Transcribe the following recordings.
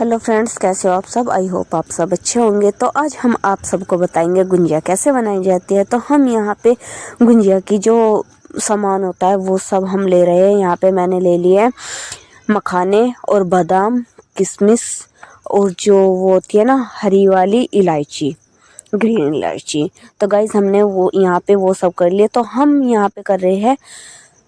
Hello friends, कैसे हो आप सब। आई होप आप सब अच्छे होंगे। तो आज हम आप सबको बताएंगे गुंजिया कैसे बनाई जाती है। तो हम यहाँ पे गुंजिया की जो सामान होता है वो सब हम ले रहे हैं। यहाँ पे मैंने ले लिए मखाने और बादाम, किशमिश और जो वो होती है ना हरी वाली इलायची, ग्रीन इलायची। तो गाइज हमने वो यहाँ पे वो सब कर लिए। तो हम यहाँ पे कर रहे हैं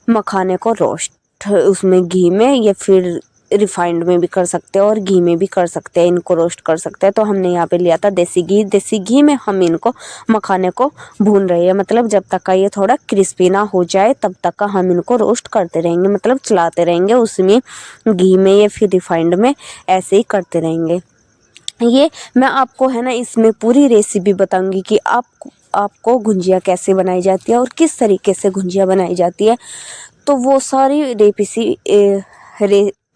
मखाने को रोस्ट, उसमें घी में या फिर रिफाइंड में भी कर सकते हैं और घी में भी कर सकते हैं, इनको रोस्ट कर सकते हैं। तो हमने यहाँ पे लिया था देसी घी। देसी घी में हम इनको मखाने को भून रहे हैं, मतलब जब तक का ये थोड़ा क्रिस्पी ना हो जाए तब तक का हम इनको रोस्ट करते रहेंगे, मतलब चलाते रहेंगे उसमें, घी में या फिर रिफाइंड में, ऐसे ही करते रहेंगे। ये मैं आपको है ना इसमें पूरी रेसिपी बताऊंगी कि आपको गुंजिया कैसे बनाई जाती है और किस तरीके से गुंजिया बनाई जाती है। तो वो सारी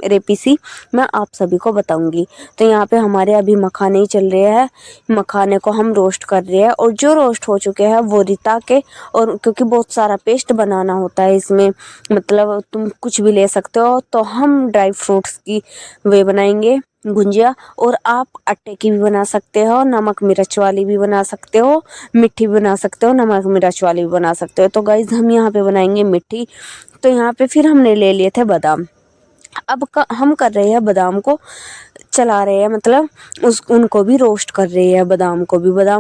रेसिपी मैं आप सभी को बताऊंगी। तो यहाँ पे हमारे अभी मखाने ही चल रहे हैं, मखाने को हम रोस्ट कर रहे हैं और जो रोस्ट हो चुके हैं वो रिता के, और क्योंकि बहुत सारा पेस्ट बनाना होता है इसमें, मतलब तुम कुछ भी ले सकते हो। तो हम ड्राई फ्रूट्स की वे बनाएंगे गुंजिया, और आप आटे की भी बना सकते हो, नमक मिर्च वाली भी बना सकते हो, मिट्टी बना सकते हो, नमक मिर्च वाली भी बना सकते हो। तो गाइज हम यहाँ पे बनाएंगे मिट्टी। तो यहाँ पे फिर हमने ले लिए थे बादाम। अब हम कर रहे हैं बादाम को चला रहे हैं, मतलब उनको भी रोस्ट कर रहे हैं। बादाम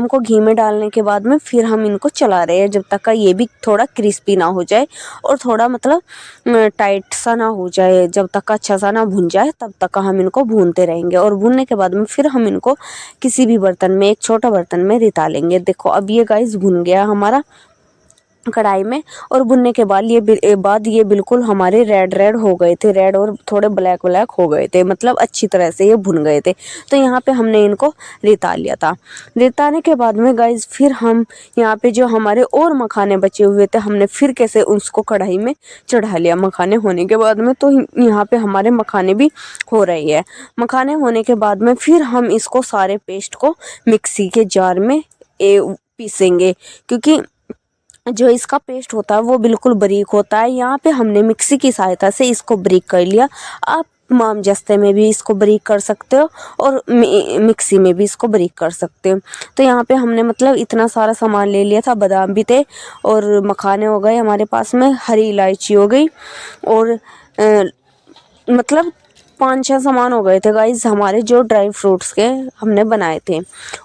को घी में डालने के बाद में फिर हम इनको चला रहे हैं जब तक का ये भी थोड़ा क्रिस्पी ना हो जाए और थोड़ा मतलब टाइट सा ना हो जाए, जब तक का अच्छा सा ना भुन जाए तब तक का हम इनको भूनते रहेंगे। और भूनने के बाद में फिर हम इनको किसी भी बर्तन में, एक छोटा बर्तन में रिता लेंगे। देखो अब ये गाइस भुन गया हमारा कढ़ाई में, और भुनने के बाद ये बिल्कुल हमारे रेड हो गए थे, रेड और थोड़े ब्लैक हो गए थे, मतलब अच्छी तरह से ये भुन गए थे। तो यहाँ पे हमने इनको रिता लिया था। रिताने के बाद में गाइज फिर हम यहाँ पे जो हमारे और मखाने बचे हुए थे हमने फिर कैसे उसको कढ़ाई में चढ़ा लिया। मखाने होने के बाद में तो यहाँ पे हमारे मखाने भी हो रही है। मखाने होने के बाद में फिर हम इसको सारे पेस्ट को मिक्सी के जार में पीसेंगे, क्योंकि जो इसका पेस्ट होता है वो बिल्कुल बारीक होता है। यहाँ पे हमने मिक्सी की सहायता से इसको बारीक कर लिया। आप मामजस्ते में भी इसको बारीक कर सकते हो और मिक्सी में भी इसको बारीक कर सकते हो। तो यहाँ पे हमने मतलब इतना सारा सामान ले लिया था। बादाम भी थे और मखाने हो गए हमारे पास में, हरी इलायची हो गई, और मतलब 5-6 सामान हो गए थे गाइज हमारे जो ड्राई फ्रूट्स के हमने बनाए थे।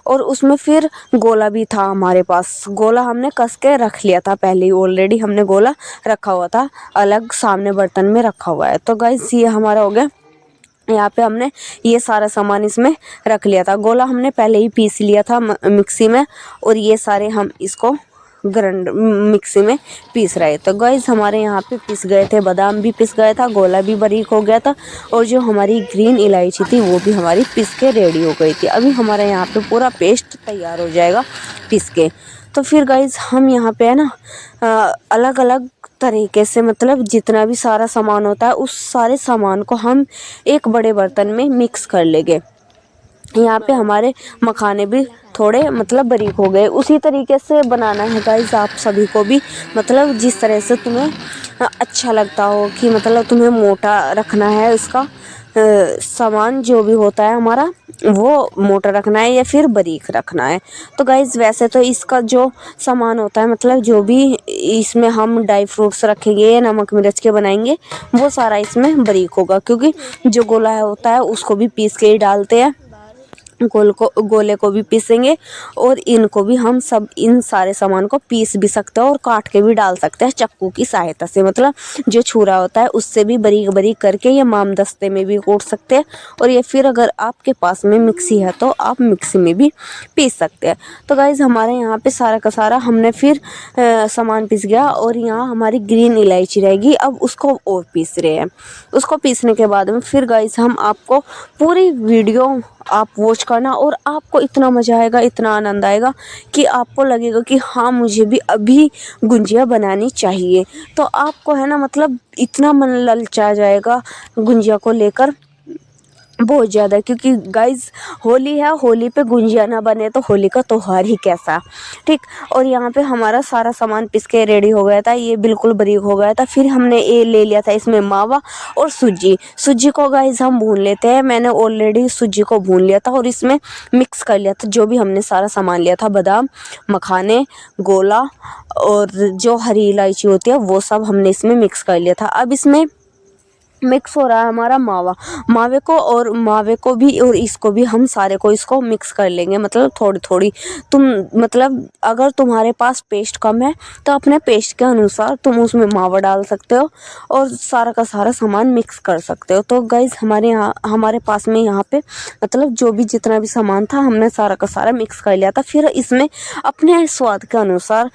और उसमें फिर गोला भी था हमारे पास। गोला हमने कस के रख लिया था पहले ही, ऑलरेडी हमने गोला रखा हुआ था, अलग सामने बर्तन में रखा हुआ है। तो गाइज ये हमारा हो गया। यहाँ पे हमने ये सारा सामान इसमें रख लिया था। गोला हमने पहले ही पीस लिया था मिक्सी में, और ये सारे हम इसको मिक्सी में पीस रहे। तो गाइस हमारे यहाँ पे पिस गए थे, बादाम भी पिस गया था, गोला भी बारीक हो गया था, और जो हमारी ग्रीन इलायची थी वो भी हमारी पिस के रेडी हो गई थी। अभी हमारे यहाँ पे पूरा पेस्ट तैयार हो जाएगा पिस के। तो फिर गाइस हम यहाँ पे है ना अलग अलग तरीके से, मतलब जितना भी सारा सामान होता है उस सारे सामान को हम एक बड़े बर्तन में मिक्स कर लेंगे। यहाँ पे हमारे मखाने भी थोड़े मतलब बारीक हो गए। उसी तरीके से बनाना है गाइस आप सभी को भी, मतलब जिस तरह से तुम्हें अच्छा लगता हो, कि मतलब तुम्हें मोटा रखना है इसका सामान जो भी होता है हमारा, वो मोटा रखना है या फिर बारीक रखना है। तो गाइज वैसे तो इसका जो सामान होता है, मतलब जो भी इसमें हम ड्राई फ्रूट्स रखेंगे या नमक मिर्च के बनाएंगे वो सारा इसमें बारीक होगा, क्योंकि जो गोला होता है उसको भी पीस के ही डालते हैं, गोले को भी पीसेंगे, और इनको भी हम सब इन सारे सामान को पीस भी सकते हैं और काट के भी डाल सकते हैं चाकू की सहायता से, मतलब जो छुरा होता है उससे भी बारीक बारीक करके, या मामदस्ते में भी कूट सकते हैं, और ये फिर अगर आपके पास में मिक्सी है तो आप मिक्सी में भी पीस सकते हैं। तो गाइज हमारे यहाँ पे सारा का सारा हमने फिर सामान पीस गया, और यहाँ हमारी ग्रीन इलायची रहेगी, अब उसको और पीस रहे हैं। उसको पीसने के बाद में फिर गाइज हम आपको पूरी वीडियो आप वॉच करना, और आपको इतना मज़ा आएगा, इतना आनंद आएगा कि आपको लगेगा कि हाँ मुझे भी अभी गुंजिया बनानी चाहिए। तो आपको है ना मतलब इतना मन ललचा जाएगा गुंजिया को लेकर बहुत ज़्यादा, क्योंकि गाइज होली है, होली पे गुंजिया ना बने तो होली का त्योहार ही कैसा, ठीक। और यहाँ पे हमारा सारा सामान पिस के रेडी हो गया था, ये बिल्कुल बारीक हो गया था। फिर हमने ये ले लिया था इसमें मावा और सूजी। सूजी को गाइज हम भून लेते हैं, मैंने ऑलरेडी सूजी को भून लिया था और इसमें मिक्स कर लिया था जो भी हमने सारा सामान लिया था, बादाम, मखाने, गोला और जो हरी इलायची होती है वो सब हमने इसमें मिक्स कर लिया था। अब इसमें मिक्स हो रहा है हमारा मावा, मावे को भी और इसको भी हम सारे को इसको मिक्स कर लेंगे, मतलब थोड़ी थोड़ी। तुम मतलब अगर तुम्हारे पास पेस्ट कम है तो अपने पेस्ट के अनुसार तुम उसमें मावा डाल सकते हो और सारा का सारा सामान मिक्स कर सकते हो। तो गाइज हमारे पास में यहाँ पे मतलब जो भी जितना भी सामान था हमने सारा का सारा मिक्स कर लिया था। फिर इसमें अपने स्वाद के अनुसार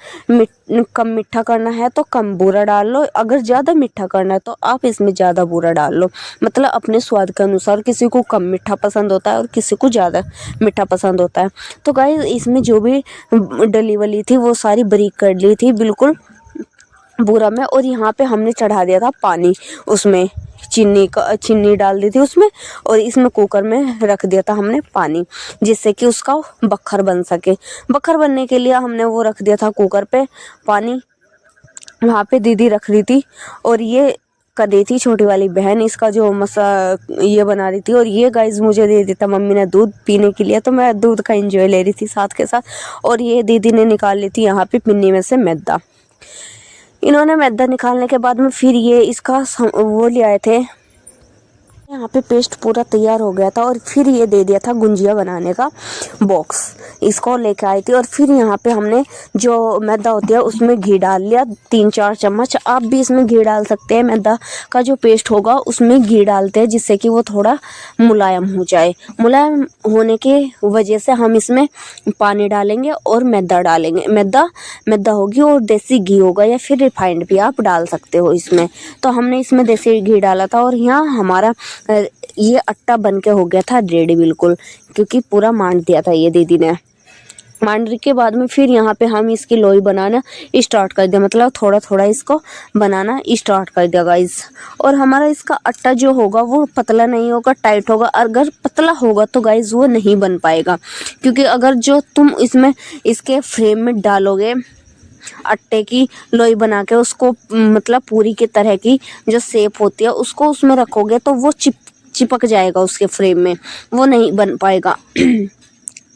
कम मीठा करना है तो कम बूरा डाल लो, अगर ज़्यादा मीठा करना है तो आप इसमें ज़्यादा बूरा डाल लो, मतलब अपने स्वाद के अनुसार। किसी को कम मीठा पसंद होता है और किसी को ज़्यादा मीठा पसंद होता है। तो गाइस इसमें जो भी डली वली थी वो सारी बारीक कर ली थी बिल्कुल बूरा में। और यहाँ पे हमने चढ़ा दिया था पानी, उसमें चीनी डाल दी थी उसमें, और इसमें कुकर में रख दिया था हमने पानी, जिससे कि उसका बखर बन सके। बखर बनने के लिए हमने वो रख दिया था कुकर पे पानी, वहाँ पे दीदी रख रही थी और ये कर रही थी छोटी वाली बहन इसका जो ये बना रही थी। और ये गाइज मुझे दे देता मम्मी ने दूध पीने के लिए, तो मैं दूध का एंजॉय ले रही थी साथ के साथ। और ये दीदी ने निकाल ली थी यहाँ पे पिन्नी में से मैदा। इन्होंने मैदा निकालने के बाद में फिर ये इसका वो ले आए थे, यहाँ पे पेस्ट पूरा तैयार हो गया था। और फिर ये दे दिया था गुंजिया बनाने का बॉक्स, इसको लेके आई थी। और फिर यहाँ पे हमने जो मैदा होती है उसमें घी डाल लिया 3-4 चम्मच। आप भी इसमें घी डाल सकते हैं, मैदा का जो पेस्ट होगा उसमें घी डालते हैं जिससे कि वो थोड़ा मुलायम हो जाए। मुलायम होने की वजह से हम इसमें पानी डालेंगे और मैदा डालेंगे, मैदा होगी और देसी घी होगा या फिर रिफाइंड भी आप डाल सकते हो इसमें। तो हमने इसमें देसी घी डाला था और यहाँ हमारा ये आटा बन के हो गया था रेडी बिल्कुल, क्योंकि पूरा मांड दिया था ये दीदी ने। मांडने के बाद में फिर यहाँ पे हम इसकी लोई बनाना स्टार्ट कर दिया, मतलब थोड़ा थोड़ा इसको बनाना स्टार्ट कर दिया गाइस। और हमारा इसका आटा जो होगा वो पतला नहीं होगा, टाइट होगा। अगर पतला होगा तो गाइस वो नहीं बन पाएगा, क्योंकि अगर जो तुम इसमें इसके फ्रेम में डालोगे आटे की लोई बना के उसको, मतलब पूरी की तरह की जो शेप होती है उसको उसमें रखोगे तो वो चिपक जाएगा उसके फ्रेम में, वो नहीं बन पाएगा।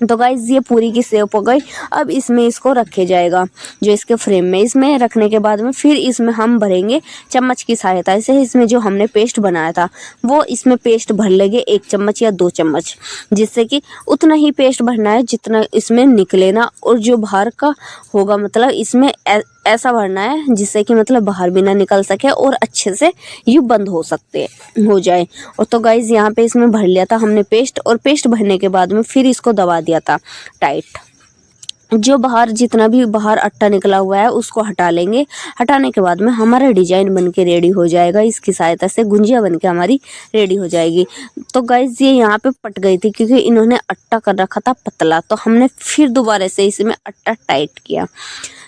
तो गाइज ये पूरी की शेप हो गई। अब इसमें इसको रखे जाएगा जो इसके फ्रेम में, इसमें रखने के बाद में फिर इसमें हम भरेंगे चम्मच की सहायता से। इसमें जो हमने पेस्ट बनाया था वो इसमें पेस्ट भर लेंगे 1 चम्मच या 2 चम्मच, जिससे कि उतना ही पेस्ट भरना है जितना इसमें निकले ना। और जो बाहर का होगा मतलब इसमें ऐसा भरना है जिससे कि मतलब बाहर भी ना निकल सके और अच्छे से ये बंद हो जाए। और तो गाइज यहाँ पे इसमें भर लिया था हमने पेस्ट, और पेस्ट भरने के बाद में फिर इसको दबा दिया था टाइट। जो जितना भी बाहर आटा निकला हुआ है उसको हटा लेंगे। हटाने के बाद में हमारा डिजाइन बन के रेडी हो जाएगा, इसकी सहायता से गुंजिया बन के हमारी रेडी हो जाएगी। तो गाइज ये यहाँ पे पट गई थी क्योंकि इन्होंने आटा कर रखा था पतला, तो हमने फिर दोबारा से इसमें आटा टाइट किया,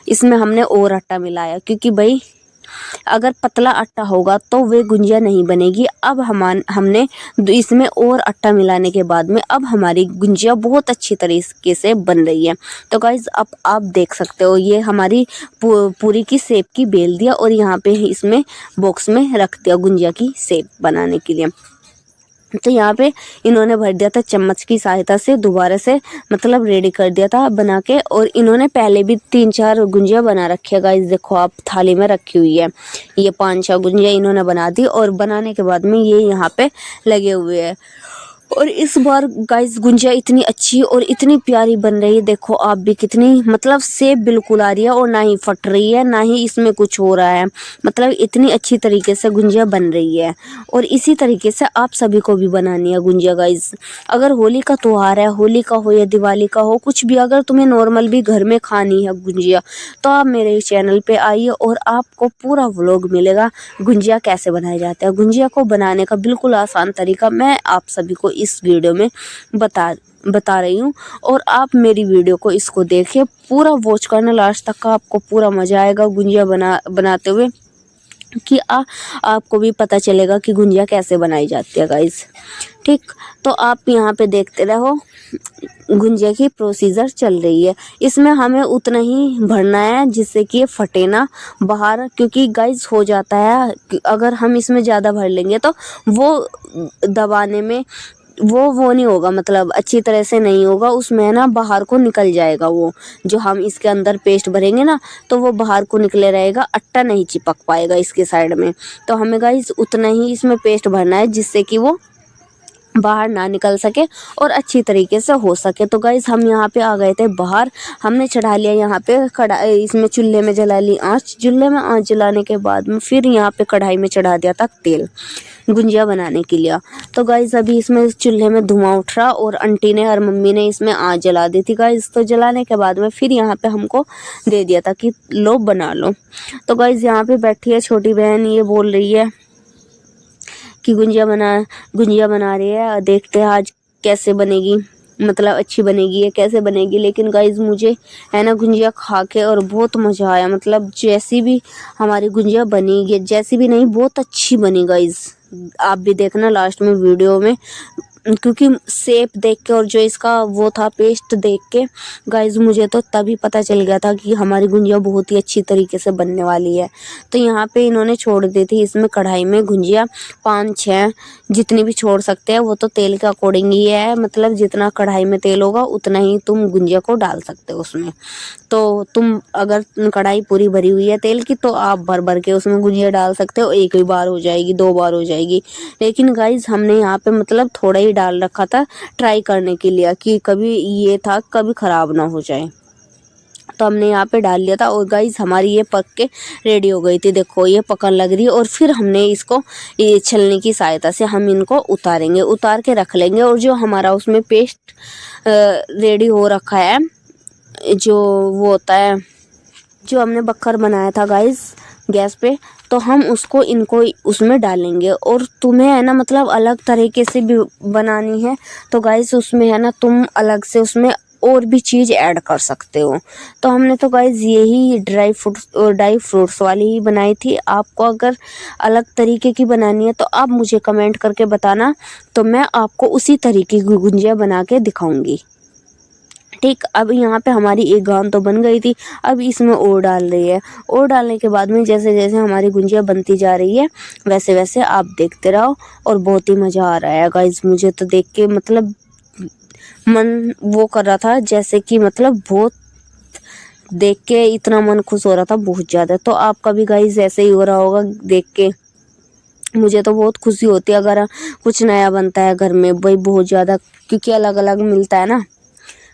इसमें हमने और आटा मिलाया, क्योंकि भाई अगर पतला आटा होगा तो वे गुंजिया नहीं बनेगी। अब हमने इसमें और आटा मिलाने के बाद में अब हमारी गुंजिया बहुत अच्छी तरीके से बन रही है। तो गाइज अब आप देख सकते हो ये हमारी पूरी की शेप की बेल दिया और यहाँ पे इसमें बॉक्स में रख दिया गुंजिया की शेप बनाने के लिए। तो यहाँ पे इन्होंने भर दिया था चम्मच की सहायता से, दोबारा से मतलब रेडी कर दिया था बना के। और इन्होंने पहले भी 3-4 गुंजिया बना रखी है गाइस, देखो आप थाली में रखी हुई है। ये 5-6 गुंजिया इन्होंने बना दी और बनाने के बाद में ये यहाँ पे लगे हुए हैं। और इस बार गाइस गुंजिया इतनी अच्छी और इतनी प्यारी बन रही है, देखो आप भी कितनी मतलब शेप बिल्कुल आ रही है और ना ही फट रही है ना ही इसमें कुछ हो रहा है, मतलब इतनी अच्छी तरीके से गुंजिया बन रही है। और इसी तरीके से आप सभी को भी बनानी है गुंजिया गाइस। अगर होली का त्योहार है, होली का हो या दिवाली का हो, कुछ भी अगर तुम्हें नॉर्मल भी घर में खानी है गुंजिया, तो आप मेरे चैनल पे आइए और आपको पूरा व्लॉग मिलेगा गुंजिया कैसे बनाए जाते हैं। गुंजिया को बनाने का बिल्कुल आसान तरीका मैं आप सभी को इस वीडियो में बता रही हूँ। और आप मेरी वीडियो को इसको देखिए, पूरा वॉच करना लास्ट तक का, आपको पूरा मजा आएगा गुंजिया बनाते हुए। कि आपको भी पता चलेगा कि गुंजिया कैसे बनाई जाती है गाइस। ठीक, तो आप यहाँ पे देखते रहो, गुंजिया की प्रोसीजर चल रही है। इसमें हमें उतना ही भरना है जिससे कि ये फटे ना बाहर, क्योंकि गाइस हो जाता है अगर हम इसमें ज़्यादा भर लेंगे तो वो दबाने में वो नहीं होगा, मतलब अच्छी तरह से नहीं होगा, उसमें ना बाहर को निकल जाएगा। वो जो हम इसके अंदर पेस्ट भरेंगे ना तो वो बाहर को निकले रहेगा, आटा नहीं चिपक पाएगा इसके साइड में। तो हमें गाइस उतना ही इसमें पेस्ट भरना है जिससे कि वो बाहर ना निकल सके और अच्छी तरीके से हो सके। तो गाइस हम यहाँ पे आ गए थे बाहर, हमने चढ़ा लिया यहाँ पे कढ़ाई, इसमें चूल्हे में जला ली आँच। चूल्हे में आँच जलाने के बाद में फिर यहाँ पे कढ़ाई में चढ़ा दिया था तेल गुंजिया बनाने के लिए। तो गाइस अभी इसमें चूल्हे में धुआं उठ रहा और आंटी ने और मम्मी ने इसमें आँच जला दी थी गाइस। तो जलाने के बाद में फिर यहाँ पे हमको दे दिया था कि लो बना लो। तो गाइस यहाँ पे बैठी है छोटी बहन, ये बोल रही है कि गुंजिया बना रही है, देखते हैं आज कैसे बनेगी, मतलब अच्छी बनेगी या कैसे बनेगी। लेकिन गाइज मुझे है ना गुंजिया खा के और बहुत मज़ा आया, मतलब जैसी भी हमारी गुंजिया बनी, जैसी भी नहीं बहुत अच्छी बनी गाइज। आप भी देखना लास्ट में वीडियो में, क्योंकि शेप देख के और जो इसका वो था पेस्ट देख के गाइज मुझे तो तभी पता चल गया था कि हमारी गुंजिया बहुत ही अच्छी तरीके से बनने वाली है। तो यहाँ पे इन्होंने छोड़ दी थी इसमें कढ़ाई में गुंजिया 5-6 जितनी भी छोड़ सकते हैं, वो तो तेल के अकॉर्डिंग ही है, मतलब जितना कढ़ाई में तेल होगा उतना ही तुम गुंजिया को डाल सकते हो उसमें। तो तुम अगर कढ़ाई पूरी भरी हुई है तेल की तो आप भर भर के उसमें गुंजिया डाल सकते हो, एक ही बार हो जाएगी, 2 बार हो जाएगी। लेकिन गाइज हमने यहाँ पे मतलब थोड़ा ही डाल रखा था ट्राई करने के लिए कि कभी ये था कभी ख़राब ना हो जाए। तो हमने यहाँ पे डाल लिया था और गाइज हमारी ये पक के रेडी हो गई थी। देखो ये पकन लग रही है और फिर हमने इसको ये छलनी की सहायता से हम इनको उतारेंगे, उतार के रख लेंगे। और जो हमारा उसमें पेस्ट रेडी हो रखा है, जो वो होता है जो हमने बक्खर बनाया था गाइज गैस पे, तो हम उसको इनको उसमें डालेंगे। और तुम्हें है ना मतलब अलग तरीके से भी बनानी है तो गाइज उसमें है ना तुम अलग से उसमें और भी चीज़ ऐड कर सकते हो। तो हमने तो गाइज यही ड्राई फ्रूट्स वाली ही बनाई थी। आपको अगर अलग तरीके की बनानी है तो आप मुझे कमेंट करके बताना, तो मैं आपको उसी तरीके की गुंजिया बना के दिखाऊंगी। ठीक, अब यहाँ पे हमारी एक गान तो बन गई थी, अब इसमें और डाल रही है। और डालने के बाद में जैसे जैसे हमारी गुंजिया बनती जा रही है वैसे वैसे आप देखते रहो और बहुत ही मज़ा आ रहा है गाइज। मुझे तो देख के मतलब मन वो कर रहा था जैसे कि मतलब बहुत देख के इतना मन खुश हो रहा था बहुत ज़्यादा। तो आपका भी गाइज ऐसे ही हो रहा होगा देख के। मुझे तो बहुत खुशी होती है अगर कुछ नया बनता है घर में भाई, बहुत ज़्यादा, क्योंकि अलग अलग मिलता है ना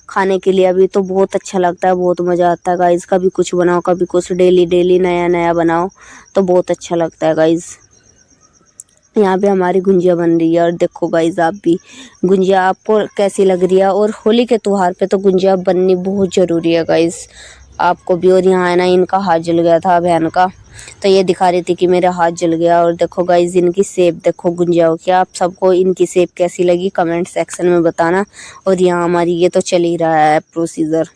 खाने के लिए। अभी तो बहुत अच्छा लगता है, बहुत मज़ा आता है गाइज। कभी कुछ बनाओ कभी कुछ, डेली डेली नया नया बनाओ तो बहुत अच्छा लगता है गाइज। यहाँ पे हमारी गुंजिया बन रही है और देखो गाइज आप भी गुंजिया आपको कैसी लग रही है। और होली के त्यौहार पे तो गुंजिया बननी बहुत ज़रूरी है गाइज आपको भी। और यहाँ है ना इनका हाथ जल गया था बहन का, तो ये दिखा रही थी कि मेरा हाथ जल गया। और देखो गाइज इनकी शेप देखो गुंजियाओं की, आप सबको इनकी शेप कैसी लगी कमेंट सेक्शन में बताना। और यहाँ हमारी ये तो चल ही रहा है प्रोसीजर।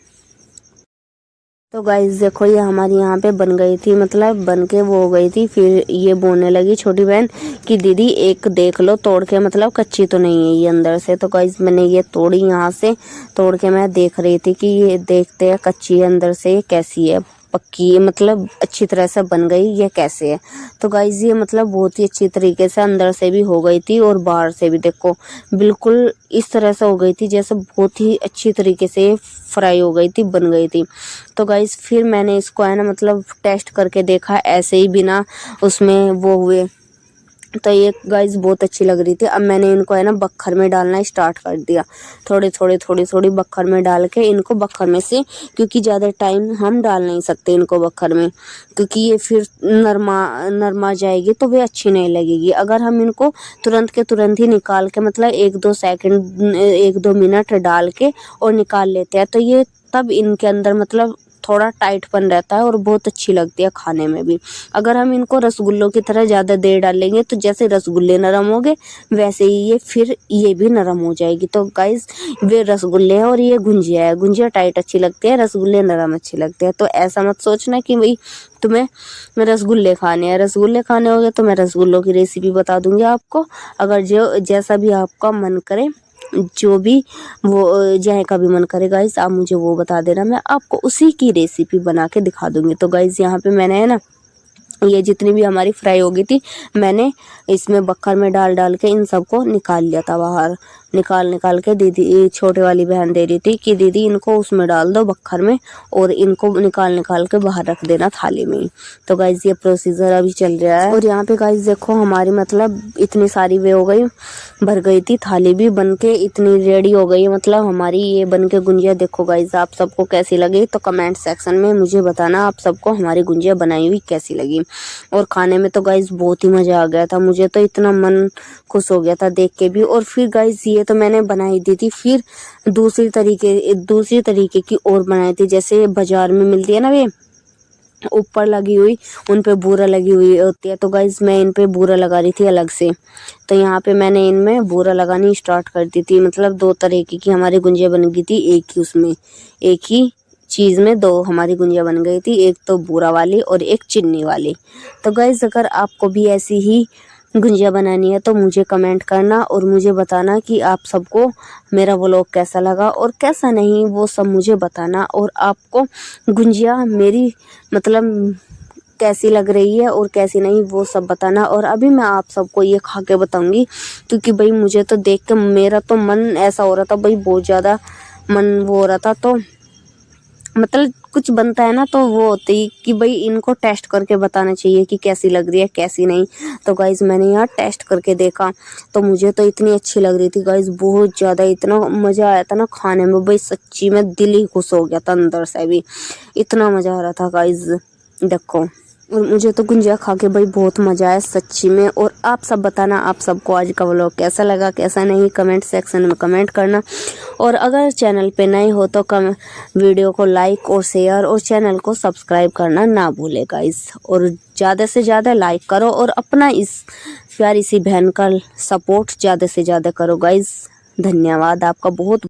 तो गाइज देखो ये हमारी यहाँ पे बन गई थी, मतलब बन के वो हो गई थी। फिर ये बोलने लगी छोटी बहन कि दीदी एक देख लो तोड़ के, मतलब कच्ची तो नहीं है ये अंदर से। तो गाइज मैंने ये तोड़ी, यहाँ से तोड़ के मैं देख रही थी कि ये देखते हैं कच्ची है अंदर से ये कैसी है, पक्की है, मतलब अच्छी तरह से बन गई ये कैसे है। तो गाइज ये मतलब बहुत ही अच्छी तरीके से अंदर से भी हो गई थी और बाहर से भी देखो बिल्कुल इस तरह से हो गई थी जैसे बहुत ही अच्छी तरीके से फ्राई हो गई थी, बन गई थी। तो गाइज फिर मैंने इसको है ना मतलब टेस्ट करके देखा ऐसे ही बिना उसमें वो हुए, तो ये गाइज बहुत अच्छी लग रही थी। अब मैंने इनको है ना बक्खर में डालना स्टार्ट कर दिया, थोड़ी बक्खर में डाल के इनको बक्खर में से, क्योंकि ज़्यादा टाइम हम डाल नहीं सकते इनको बक्खर में, क्योंकि ये फिर नरमा जाएगी तो वे अच्छी नहीं लगेगी। अगर हम इनको तुरंत के तुरंत ही निकाल के मतलब 1-2 सेकंड 1-2 मिनट डाल के और निकाल लेते हैं तो ये तब इनके अंदर मतलब थोड़ा टाइटपन रहता है और बहुत अच्छी लगती है खाने में भी। अगर हम इनको रसगुल्लों की तरह ज़्यादा देर डालेंगे तो जैसे रसगुल्ले नरम हो गए वैसे ही ये भी नरम हो जाएगी। तो गाइस वे रसगुल्ले हैं और ये गुंजिया है। गुंजिया टाइट अच्छी लगती है, रसगुल्ले नरम अच्छे लगते हैं। तो ऐसा मत सोचना कि भाई तुम्हें रसगुल्ले खाने हैं। रसगुल्ले खाने होंगे तो मैं रसगुल्लों की रेसिपी बता दूंगी आपको। अगर जो जैसा भी आपका मन करे, जो भी वो जहाँ का भी मन करे गाइस, आप मुझे वो बता देना, मैं आपको उसी की रेसिपी बना के दिखा दूंगी। तो गाइस यहाँ पे मैंने है ना ये जितनी भी हमारी फ्राई हो गई थी, मैंने इसमें बक्खर में डाल के इन सबको निकाल लिया था बाहर। निकाल के दीदी, छोटे वाली बहन दे रही थी कि दीदी इनको उसमें डाल दो बक्खर में और इनको निकाल के बाहर रख देना थाली में ही। तो गाइज ये प्रोसीजर अभी चल रहा है। और यहाँ पे गाइज देखो हमारी मतलब इतनी सारी वे हो गई, भर गई थी थाली भी बन के, इतनी रेडी हो गई मतलब हमारी ये बन के गुंजिया। देखो गाइज आप सबको कैसी लगी तो कमेंट सेक्शन में मुझे बताना आप सबको हमारी गुंजिया बनाई हुई कैसी लगी। और खाने में तो गाइज बहुत ही मज़ा आ गया था, मुझे तो इतना मन खुश हो गया था देख के भी। और फिर गाइज ये तो मैंने बनाई दी थी, फिर दूसरी तरीके की और बनाई थी, जैसे बाजार में मिलती है ना वे ऊपर लगी हुई, उन पे बूरा लगी हुई होती है। तो गाइज मैं इन पे बूरा लगा रही थी अलग से। तो यहाँ पे मैंने इनमें बूरा लगानी स्टार्ट कर दी थी। मतलब दो तरीके की हमारी गुंजिया बन गई थी, एक ही चीज़ में दो हमारी गुंजिया बन गई थी, एक तो बूरा वाली और एक चीनी वाली। तो गाइज अगर आपको भी ऐसी ही गुंजिया बनानी है तो मुझे कमेंट करना और मुझे बताना कि आप सबको मेरा व्लॉग कैसा लगा और कैसा नहीं, वो सब मुझे बताना। और आपको गुंजिया मेरी मतलब कैसी लग रही है और कैसी नहीं वो सब बताना। और अभी मैं आप सबको ये खा के बताऊंगी, क्योंकि भाई मुझे तो देख के मेरा तो मन ऐसा हो रहा था भाई, बहुत ज़्यादा मन वो हो रहा था। तो मतलब कुछ बनता है ना तो वो होती कि भाई इनको टेस्ट करके बताना चाहिए कि कैसी लग रही है कैसी नहीं। तो गाइज मैंने यहाँ टेस्ट करके देखा तो मुझे तो इतनी अच्छी लग रही थी गाइज, बहुत ज़्यादा, इतना मज़ा आया था ना खाने में भाई, सच्ची में दिल ही खुश हो गया था अंदर से भी, इतना मज़ा आ रहा था गाइज देखो। और मुझे तो गुंजिया खा के भाई बहुत मज़ा आया सच्ची में। और आप सब बताना आप सबको आज का व्लॉग कैसा लगा कैसा नहीं, कमेंट सेक्शन में कमेंट करना। और अगर चैनल पे नए हो तो वीडियो को लाइक और शेयर और चैनल को सब्सक्राइब करना ना भूले गाइस। और ज़्यादा से ज़्यादा लाइक करो और अपना इस प्यारी सी बहन का सपोर्ट ज़्यादा से ज़्यादा करो गाइस। धन्यवाद आपका बहुत।